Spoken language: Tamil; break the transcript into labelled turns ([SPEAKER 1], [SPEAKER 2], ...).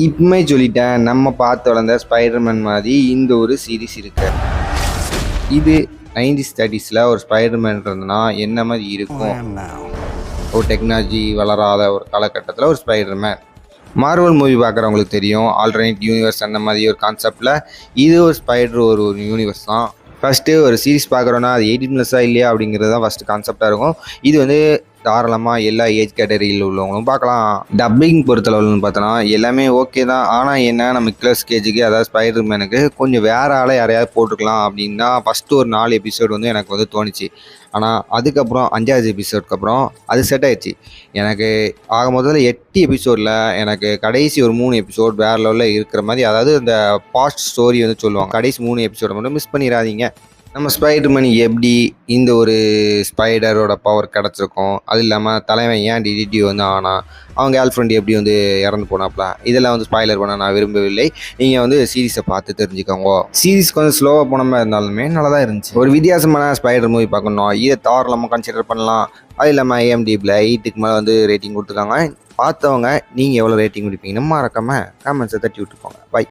[SPEAKER 1] இப்பவுமே சொல்லிட்டேன், நம்ம பார்த்து வளர்ந்த ஸ்பைடர்மேன் மாதிரி இந்த ஒரு சீரிஸ் இருக்கு. இது 90s 30ஸ்ல ஒரு ஸ்பைடர்மேன் இருந்ததுன்னா என்ன மாதிரி இருக்கும்? ஒரு டெக்னாலஜி வளராத ஒரு காலகட்டத்தில் ஒரு ஸ்பைடர்மேன். மார்வல் மூவி பார்க்குறவங்களுக்கு தெரியும், ஆல்டர்னேட் யூனிவர்ஸ் அந்த மாதிரி ஒரு கான்செப்டில் இது ஒரு ஸ்பைடர் ஒரு யூனிவர்ஸ் தான். ஃபஸ்ட்டு ஒரு சீரிஸ் பார்க்குறோன்னா அது 18+ இல்லையா அப்படிங்கிறது தான் ஃபஸ்ட்டு கான்செப்டாக இருக்கும். இது வந்து தாராளமாக எல்லா ஏஜ் கேட்டகரியில் உள்ளவங்களும் பார்க்கலாம். டப்பிங் பொறுத்தளவுன்னு பார்த்தோன்னா எல்லாமே ஓகே தான். ஆனால் என்ன, நம்ம நிக்கோலஸ் கேஜுக்கு அதாவது ஸ்பைடர்மேனுக்கு கொஞ்சம் வேறு ஆளை யாரையாவது போட்டுக்கலாம் அப்படின்னா ஃபஸ்ட்டு ஒரு 4 எபிசோடு வந்து எனக்கு வந்து தோணுச்சு. ஆனால் அதுக்கப்புறம் 5வது எபிசோடுக்கு அப்புறம் அது செட் ஆயிடுச்சு. எனக்கு ஆக முதல்ல 8 எபிசோடில் எனக்கு கடைசி ஒரு 3 எபிசோட் வேறு லெவலில் இருக்கிற மாதிரி, அதாவது இந்த பாஸ்ட் ஸ்டோரி வந்து சொல்லுவாங்க. கடைசி 3 எபிசோடை மட்டும் மிஸ் பண்ணிடாதீங்க. நம்ம ஸ்பைடர்மேன் எப்படி இந்த ஒரு ஸ்பைடரோட பவர் கிடச்சிருக்கும், அது இல்லாமல் தலைவன் ஏன் டிடெக்டிவ் வந்து ஆனால் அவங்க கேர்ள் ஃப்ரெண்டு எப்படி வந்து இறந்து போனாப்ல, இதெல்லாம் வந்து ஸ்பாய்லர் பண்ண நான் விரும்பவில்லை. நீங்கள் வந்து சீரிஸை பார்த்து தெரிஞ்சுக்கோங்க. சீரிஸ் கொஞ்சம் ஸ்லோவாக போன மாதிரி இருந்தாலுமே நல்லா தான் இருந்துச்சு. ஒரு வித்தியாசமான ஸ்பைடர் மூவி பார்க்கணும், இதை தாராளமாக கன்சிடர் பண்ணலாம். அது இல்லாமல் IMDbல 8க்கு மேலே வந்து ரேட்டிங் கொடுத்துருக்காங்க. பார்த்தவங்க நீங்கள் எவ்வளோ ரேட்டிங் கொடுப்பீங்கன்னு மறக்காமல் கமெண்ட்ஸை தட்டி விட்டுப்போங்க. பை.